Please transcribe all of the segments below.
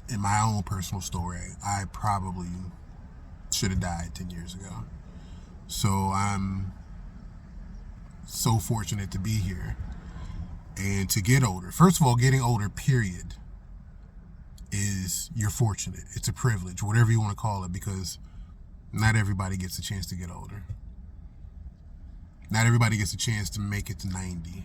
In my own personal story, I probably should have died 10 years ago. So I'm so fortunate to be here and to get older. First of all, getting older, period, is you're fortunate. It's a privilege, whatever you want to call it, because not everybody gets a chance to get older. Not everybody gets a chance to make it to 90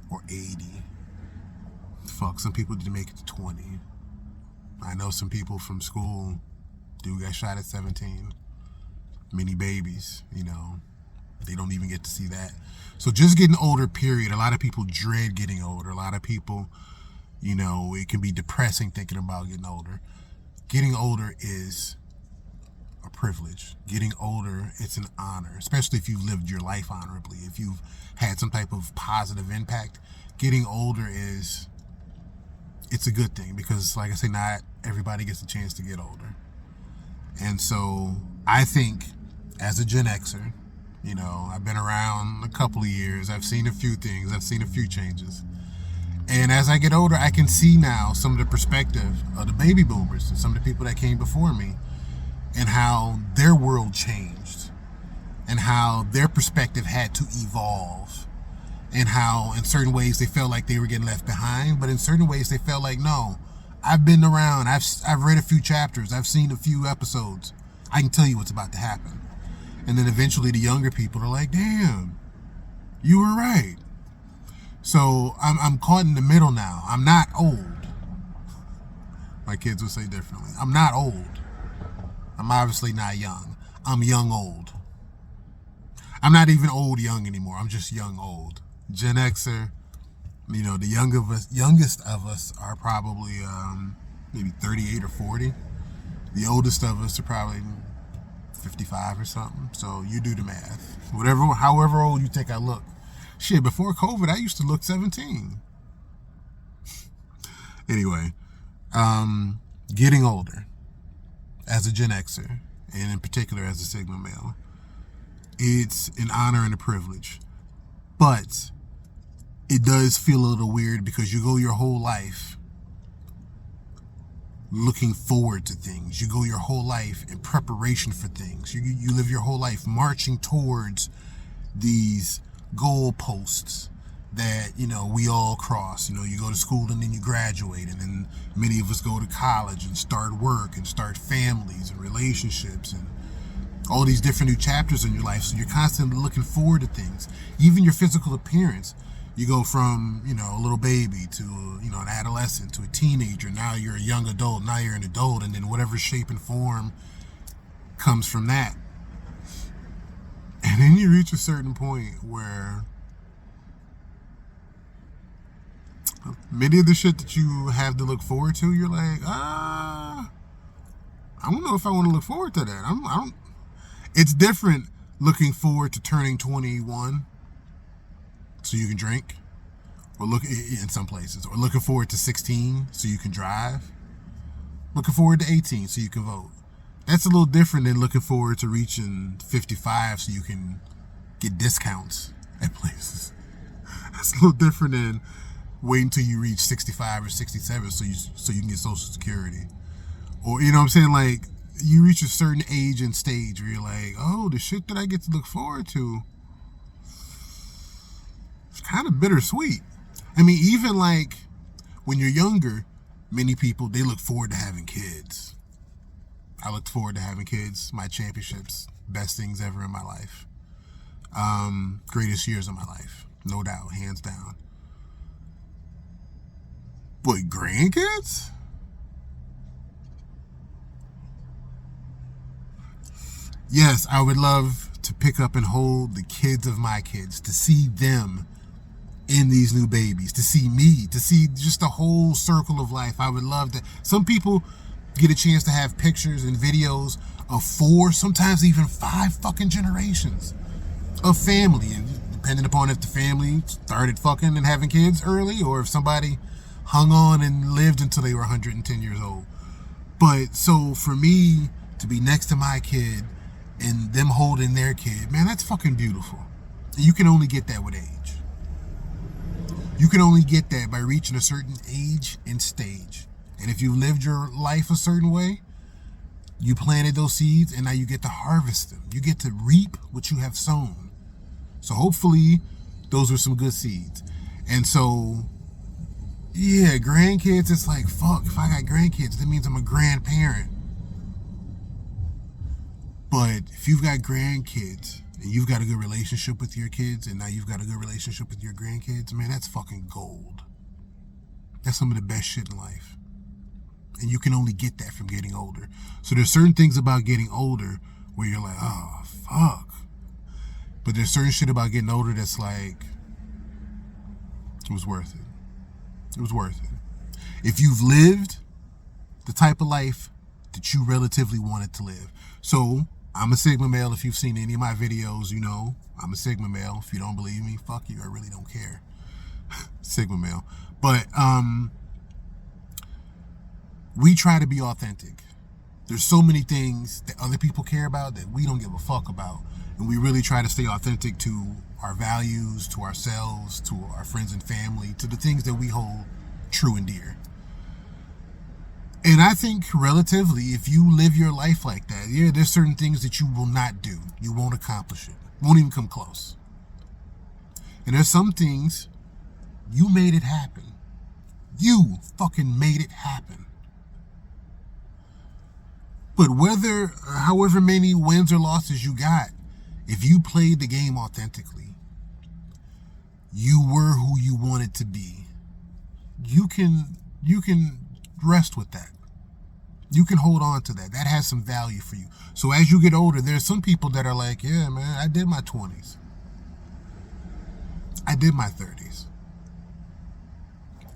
or 80. Fuck, some people didn't make it to 20. I know some people from school do get shot at 17. Many babies, they don't even get to see that. So just getting older, period. A lot of people dread getting older. A lot of people, it can be depressing thinking about getting older. Getting older is a privilege. Getting older, it's an honor, especially if you've lived your life honorably. If you've had some type of positive impact, getting older it's a good thing because, like I say, not everybody gets a chance to get older. And so I think as a Gen Xer, I've been around a couple of years. I've seen a few things. I've seen a few changes. And as I get older, I can see now some of the perspective of the baby boomers and some of the people that came before me and how their world changed and how their perspective had to evolve and how in certain ways they felt like they were getting left behind, but in certain ways they felt like, no, I've been around, I've read a few chapters, I've seen a few episodes, I can tell you what's about to happen. And then eventually the younger people are like, damn, you were right. So I'm caught in the middle now. I'm not old. My kids would say differently. I'm not old. I'm obviously not young. I'm young old. I'm not even old young anymore. I'm just young old. Gen Xer, the youngest of us are probably maybe 38 or 40. The oldest of us are probably 55 or something. So you do the math. However old you think I look. Shit, before COVID, I used to look 17. Anyway, getting older as a Gen Xer, and in particular as a Sigma male, it's an honor and a privilege. But it does feel a little weird because you go your whole life looking forward to things. You go your whole life in preparation for things. You live your whole life marching towards these goalposts that, we all cross. You go to school and then you graduate, and then many of us go to college and start work and start families and relationships and all these different new chapters in your life. So you're constantly looking forward to things. Even your physical appearance. You go from, a little baby to, an adolescent to a teenager. Now you're a young adult. Now you're an adult. And then whatever shape and form comes from that. And then you reach a certain point where many of the shit that you have to look forward to, you're like, I don't know if I want to look forward to that. I don't. It's different looking forward to turning 21 so you can drink, or look in some places, or looking forward to 16 so you can drive, looking forward to 18 so you can vote. That's a little different than looking forward to reaching 55 so you can get discounts at places. That's a little different than waiting until you reach 65 or 67 so you can get Social Security. Or, you know what I'm saying? Like, you reach a certain age and stage where you're like, oh, the shit that I get to look forward to, it's kind of bittersweet. I mean, even like when you're younger, many people, they look forward to having kids. I looked forward to having kids, my championships, best things ever in my life. Greatest years of my life, no doubt, hands down. But grandkids? Yes, I would love to pick up and hold the kids of my kids, to see them in these new babies, to see me, to see just the whole circle of life. I would love to. Some people get a chance to have pictures and videos of 4, sometimes even 5 fucking generations of family, and depending upon if the family started fucking and having kids early, or if somebody hung on and lived until they were 110 years old. But so for me to be next to my kid and them holding their kid, man, that's fucking beautiful. You can only get that with age. You can only get that by reaching a certain age and stage. And if you lived your life a certain way, you planted those seeds and now you get to harvest them. You get to reap what you have sown. So hopefully those were some good seeds. And so, yeah, grandkids, it's like, fuck, if I got grandkids, that means I'm a grandparent. But if you've got grandkids and you've got a good relationship with your kids and now you've got a good relationship with your grandkids, man, that's fucking gold. That's some of the best shit in life. And you can only get that from getting older. So there's certain things about getting older where you're like, oh, fuck. But there's certain shit about getting older that's like, it was worth it. It was worth it. If you've lived the type of life that you relatively wanted to live. So I'm a Sigma male. If you've seen any of my videos, you know I'm a Sigma male. If you don't believe me, fuck you. I really don't care. Sigma male. But we try to be authentic. There's so many things that other people care about that we don't give a fuck about. And we really try to stay authentic to our values, to ourselves, to our friends and family, to the things that we hold true and dear. And I think relatively, if you live your life like that, yeah, there's certain things that you will not do. You won't accomplish it. Won't even come close. And there's some things you made it happen. You fucking made it happen. But however many wins or losses you got, if you played the game authentically, you were who you wanted to be, you can rest with that. You can hold on to that. That has some value for you. So as you get older, there's some people that are like, yeah, man, I did my 20s. I did my 30s.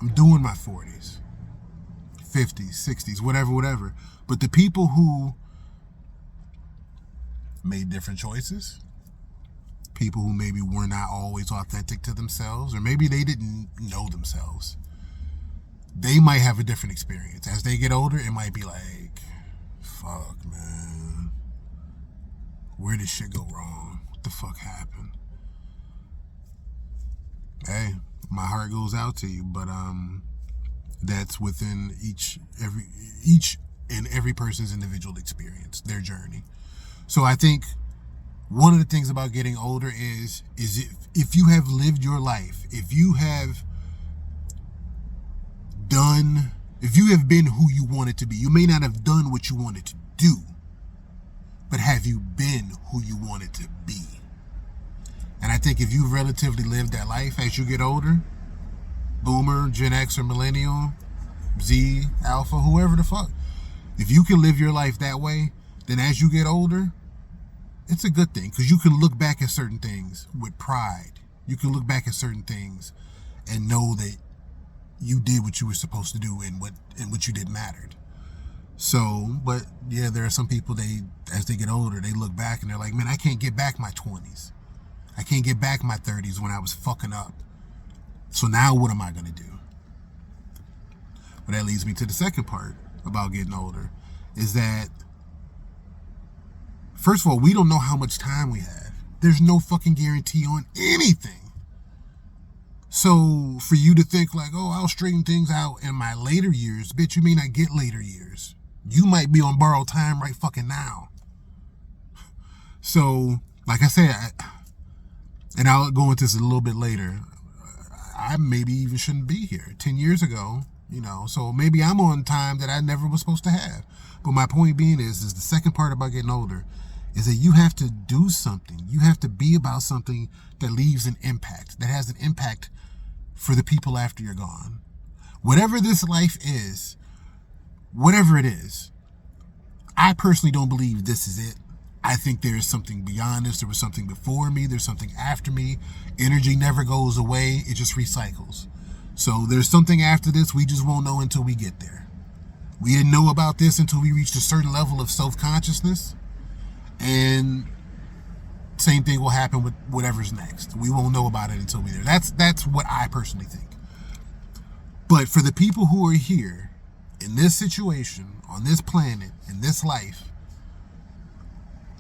I'm doing my 40s, 50s, 60s, whatever. But the people who made different choices, people who maybe were not always authentic to themselves, or maybe they didn't know themselves, they might have a different experience. As they get older, it might be like, fuck, man, where did shit go wrong? What the fuck happened? Hey, my heart goes out to you, but that's within each and every person's individual experience, their journey. So I think one of the things about getting older is if you have lived your life, if you have been who you wanted to be, you may not have done what you wanted to do, but have you been who you wanted to be? And I think if you've relatively lived that life as you get older, boomer, Gen X, or millennial, Z, alpha, whoever the fuck, if you can live your life that way, then as you get older, it's a good thing, because you can look back at certain things with pride. You can look back at certain things and know that you did what you were supposed to do and what you did mattered. So, but yeah, there are some people, as they get older, they look back and they're like, man, I can't get back my 20s. I can't get back my 30s when I was fucking up. So now what am I going to do? But that leads me to the second part about getting older, is that, first of all, we don't know how much time we have. There's no fucking guarantee on anything. So for you to think like, oh, I'll straighten things out in my later years, bitch, you may not get later years. You might be on borrowed time right fucking now. So, like I said, and I'll go into this a little bit later, I maybe even shouldn't be here 10 years ago, so maybe I'm on time that I never was supposed to have. But my point being is the second part about getting older is that you have to do something. You have to be about something that leaves an impact, that has an impact for the people after you're gone. Whatever this life is, whatever it is, I personally don't believe this is it. I think there is something beyond this. There was something before me. There's something after me. Energy never goes away. It just recycles. So there's something after this. We just won't know until we get there. We didn't know about this until we reached a certain level of self-consciousness. And same thing will happen with whatever's next. We won't know about it until we're there. That's what I personally think. But for the people who are here in this situation, on this planet, in this life,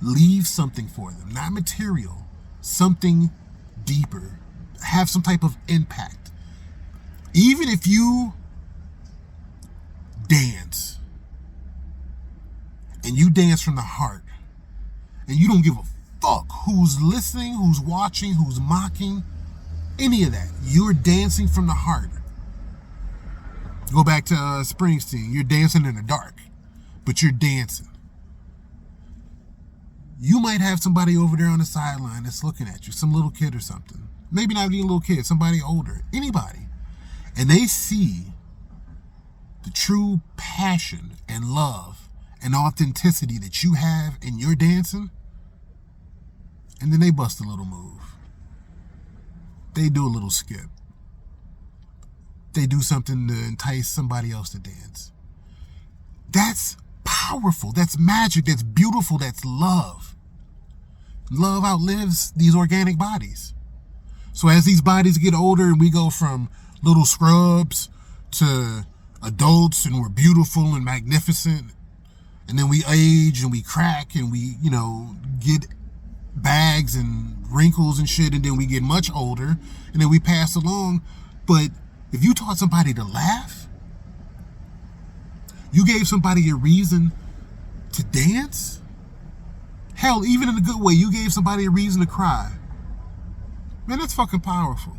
leave something for them. Not material, something deeper. Have some type of impact. Even if you dance, and you dance from the heart, and you don't give a fuck who's listening, who's watching, who's mocking, any of that. You're dancing from the heart. Go back to Springsteen. You're dancing in the dark, but you're dancing. You might have somebody over there on the sideline that's looking at you, some little kid or something. Maybe not even a little kid, somebody older, anybody. And they see the true passion and love and authenticity that you have in your dancing, and then they bust a little move. They do a little skip. They do something to entice somebody else to dance. That's powerful. That's magic. That's beautiful. That's love. Love outlives these organic bodies. So as these bodies get older and we go from little scrubs to adults and we're beautiful and magnificent, and then we age and we crack and we, get bags and wrinkles and shit, and then we get much older and then we pass along. But if you taught somebody to laugh, you gave somebody a reason to dance, hell, even in a good way, you gave somebody a reason to cry. Man, that's fucking powerful.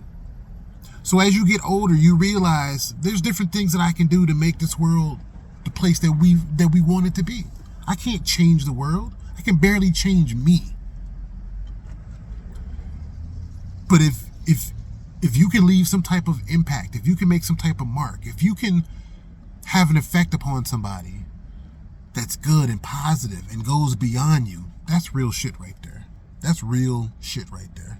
So as you get older, you realize there's different things that I can do to make this world the place that we want it to be. I can't change the world. I can barely change me. But if you can leave some type of impact, if you can make some type of mark, if you can have an effect upon somebody that's good and positive and goes beyond you, that's real shit right there. That's real shit right there.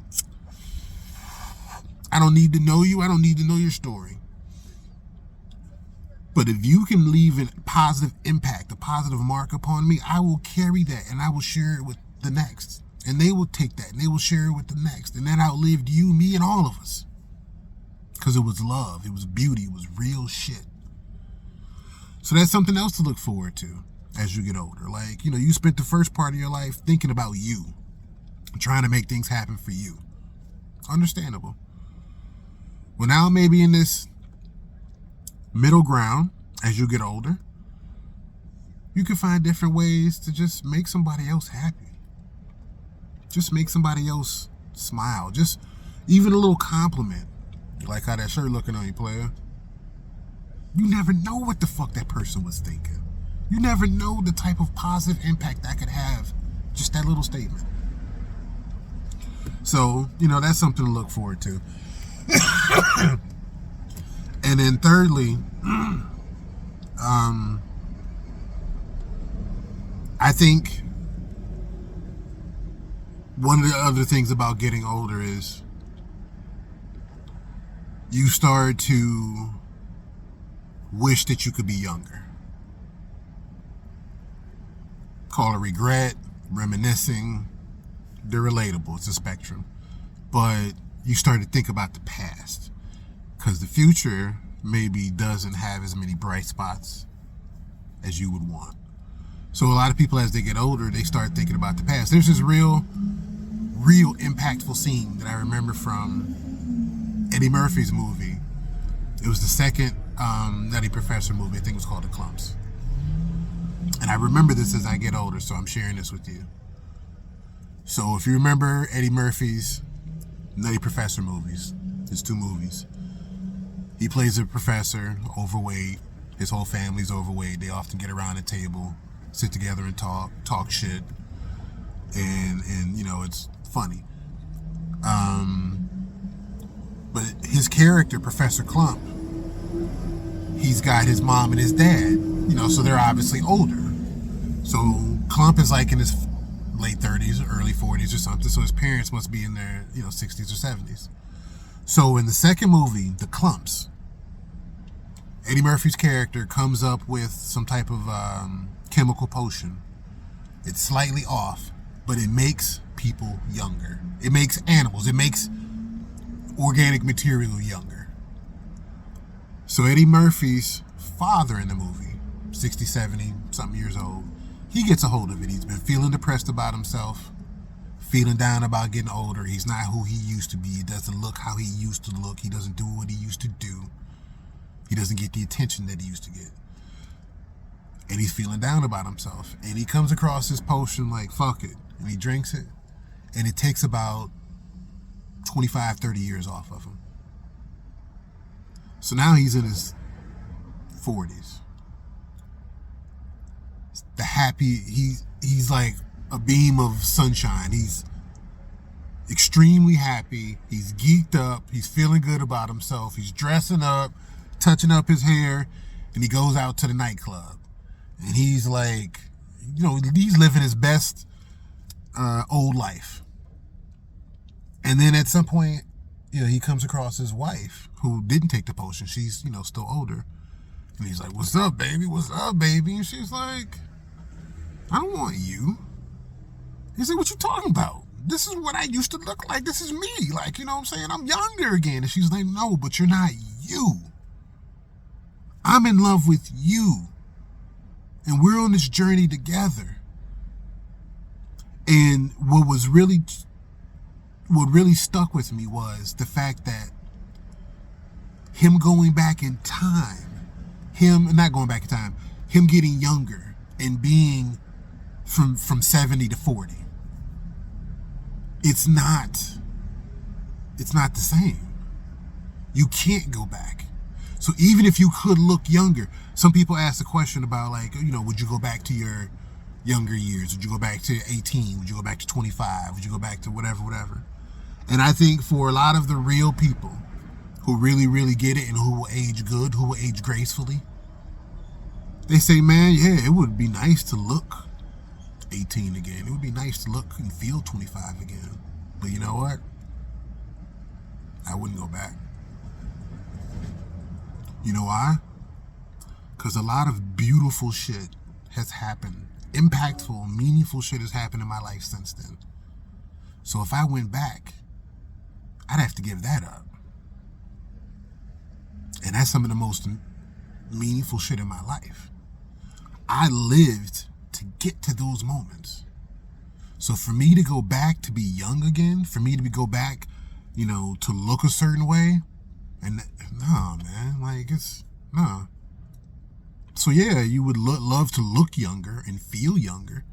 I don't need to know you. I don't need to know your story. But if you can leave a positive impact, a positive mark upon me, I will carry that and I will share it with the next. And they will take that and they will share it with the next. And that outlived you, me, and all of us. Because it was love. It was beauty. It was real shit. So that's something else to look forward to as you get older. Like, you spent the first part of your life thinking about you, trying to make things happen for you. Understandable. Well, now maybe in this middle ground, as you get older, you can find different ways to just make somebody else happy. Just make somebody else smile. Just even a little compliment. You like how that shirt looking on you, player? You never know what the fuck that person was thinking. You never know the type of positive impact that could have just that little statement. So, that's something to look forward to. And then thirdly, I think one of the other things about getting older is you start to wish that you could be younger. Call it regret, reminiscing. They're relatable. It's a spectrum. But you start to think about the past. Because the future maybe doesn't have as many bright spots as you would want. So a lot of people, as they get older, they start thinking about the past. There's this real impactful scene that I remember from Eddie Murphy's movie. It was the second Nutty Professor movie. I think it was called The Clumps. And I remember this as I get older, so I'm sharing this with you. So if you remember Eddie Murphy's Nutty Professor movies, his two movies, he plays a professor, overweight. His whole family's overweight. They often get around a table, sit together and talk shit. And it's funny. But his character, Professor Clump, he's got his mom and his dad, so they're obviously older. So Clump is like in his late 30s or early 40s or something. So his parents must be in their, 60s or 70s. So in the second movie, The Clumps, Eddie Murphy's character comes up with some type of chemical potion. It's slightly off, but it makes people younger. It makes animals. It makes organic material younger. So Eddie Murphy's father in the movie, 60, 70, something years old, he gets a hold of it. He's been feeling depressed about himself, feeling down about getting older. He's not who he used to be. He doesn't look how he used to look. He doesn't do what he used to do. He doesn't get the attention that he used to get. and he's feeling down about himself. And he comes across this potion like, fuck it. And he drinks it. And it takes about 25, 30 years off of him. So now he's in his 40s. The happy, he's like a beam of sunshine. He's extremely happy. He's geeked up. He's feeling good about himself. He's dressing up, touching up his hair, and he goes out to the nightclub. And he's like, he's living his best old life. And then at some point, he comes across his wife who didn't take the potion. She's, still older. And he's like, what's up, baby? What's up, baby? And she's like, I don't want you. He's like, what you talking about? This is what I used to look like. This is me. Like, you know what I'm saying? I'm younger again. And she's like, no, but you're not you. I'm in love with you. And we're on this journey together. And what really stuck with me was the fact that him going back in time, him getting younger and being from 70 to 40. It's not the same. You can't go back. So even if you could look younger, some people ask the question about like, would you go back to your younger years? Would you go back to 18? Would you go back to 25? Would you go back to whatever? And I think for a lot of the real people who really, really get it and who will age good, who will age gracefully, they say, man, yeah, it would be nice to look 18 again. It would be nice to look and feel 25 again. But you know what? I wouldn't go back. You know why? Because a lot of beautiful shit has happened. Impactful, meaningful shit has happened in my life since then. So if I went back, I'd have to give that up. And that's some of the most meaningful shit in my life. I lived to get to those moments. So for me to go back to be young again, for me to go back, to look a certain way, and no, man, like no. So yeah, you would love to look younger and feel younger,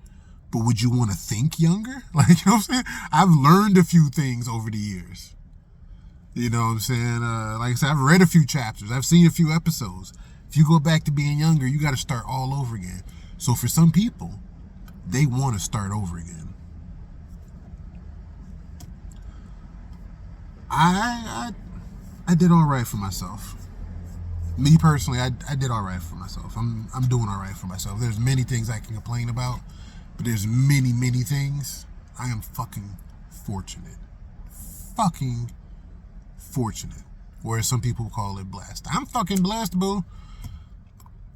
but would you want to think younger? Like, you know what I'm saying? I've learned a few things over the years. You know what I'm saying? Like I said, I've read a few chapters. I've seen a few episodes. If you go back to being younger, you got to start all over again. So for some people, they want to start over again. I did all right for myself. Me personally, I did all right for myself. I'm doing all right for myself. There's many things I can complain about, but there's many, many things I am fucking fortunate. Fucking fortunate. Or as some people call it, blessed. I'm fucking blessed, boo.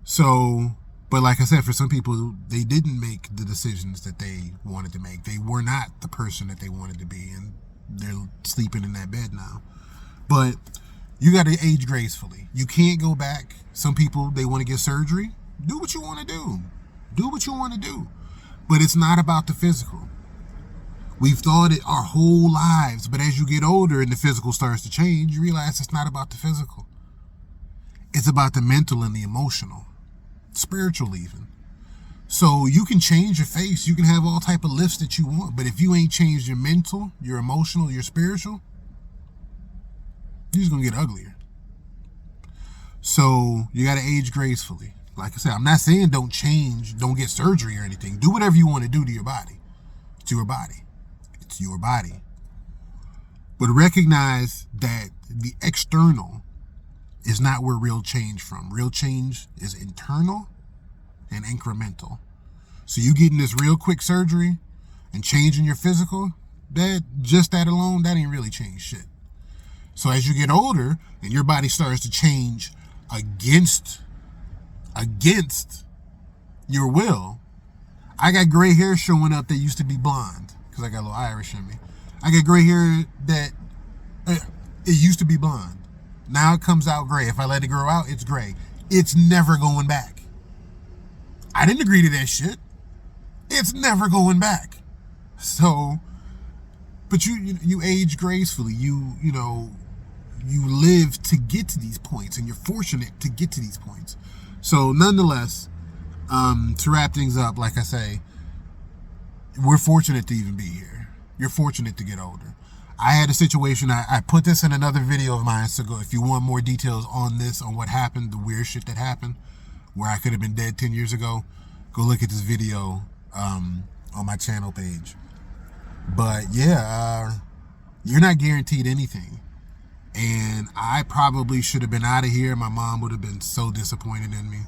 So, but like I said, for some people, they didn't make the decisions that they wanted to make. They were not the person that they wanted to be, and they're sleeping in that bed now. But you got to age gracefully. You can't go back. Some people, they want to get surgery. Do what you want to do. Do what you want to do. But it's not about the physical. We've thought it our whole lives, but as you get older and the physical starts to change, you realize it's not about the physical. It's about the mental and the emotional, spiritual even. So you can change your face. You can have all type of lifts that you want, but if you ain't changed your mental, your emotional, your spiritual, you're just going to get uglier. So you got to age gracefully. Like I said, I'm not saying don't change, don't get surgery or anything. Do whatever you want to do to your body. It's your body. It's your body. But recognize that the external is not where real change from. Real change is internal and incremental. So you getting this real quick surgery and changing your physical, that alone, that ain't really changed shit. So as you get older and your body starts to change against your will, I got gray hair showing up that used to be blonde because I got a little Irish in me. I got gray hair that it used to be blonde. Now it comes out gray. If I let it grow out, it's gray. It's never going back. I didn't agree to that shit. It's never going back. So, but you age gracefully. You live to get to these points, and you're fortunate to get to these points. So nonetheless, To wrap things up, like I say, we're fortunate to even be here. You're fortunate to get older. I had a situation, I put this in another video of mine, so go, if you want more details on this, on what happened, the weird shit that happened, where I could have been dead 10 years ago, go look at this video on my channel page. But yeah, you're not guaranteed anything. And I probably should have been out of here. My mom would have been so disappointed in me.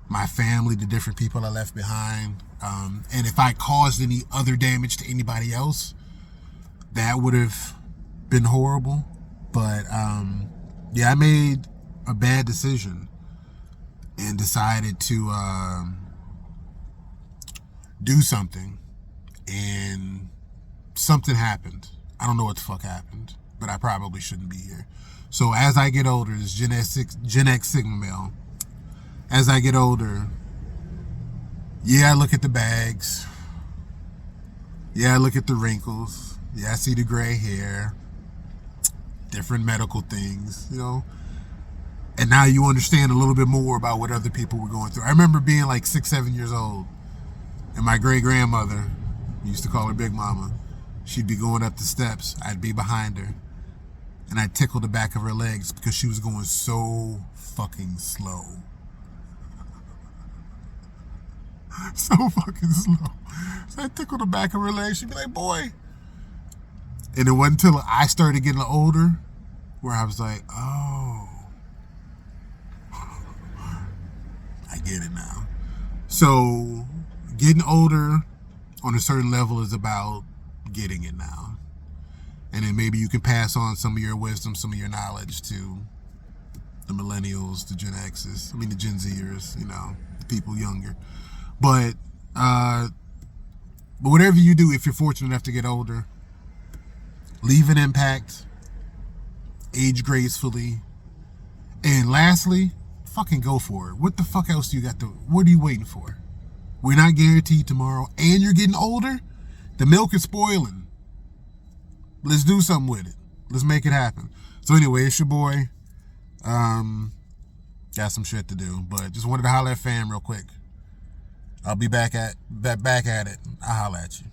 My family, the different people I left behind. And if I caused any other damage to anybody else, that would have been horrible. But yeah, I made a bad decision and decided to do something. And something happened. I don't know what the fuck happened, but I probably shouldn't be here. So as I get older, this Gen X Sigma male, as I get older, yeah, I look at the bags. Yeah, I look at the wrinkles. Yeah, I see the gray hair. Different medical things, you know. And now you understand a little bit more about what other people were going through. I remember being like 6, 7 years old, and my great-grandmother, we used to call her Big Mama, she'd be going up the steps. I'd be behind her, and I'd tickle the back of her legs because she was going so fucking slow. So fucking slow. So I'd tickle the back of her legs. She'd be like, boy. And it wasn't until I started getting older where I was like, oh, I get it now. So getting older on a certain level is about getting it now. And then maybe you can pass on some of your wisdom, some of your knowledge to the millennials, the Gen X's, the Gen Zers, you know, the people younger. But whatever you do, if you're fortunate enough to get older, leave an impact, age gracefully, and lastly, fucking go for it. What the fuck else do you got to, what are you waiting for? We're not guaranteed tomorrow, and you're getting older. The milk is spoiling. Let's do something with it. Let's make it happen. So anyway, it's your boy. Got some shit to do, but just wanted to holler at fam real quick. I'll be back at it. I'll holler at you.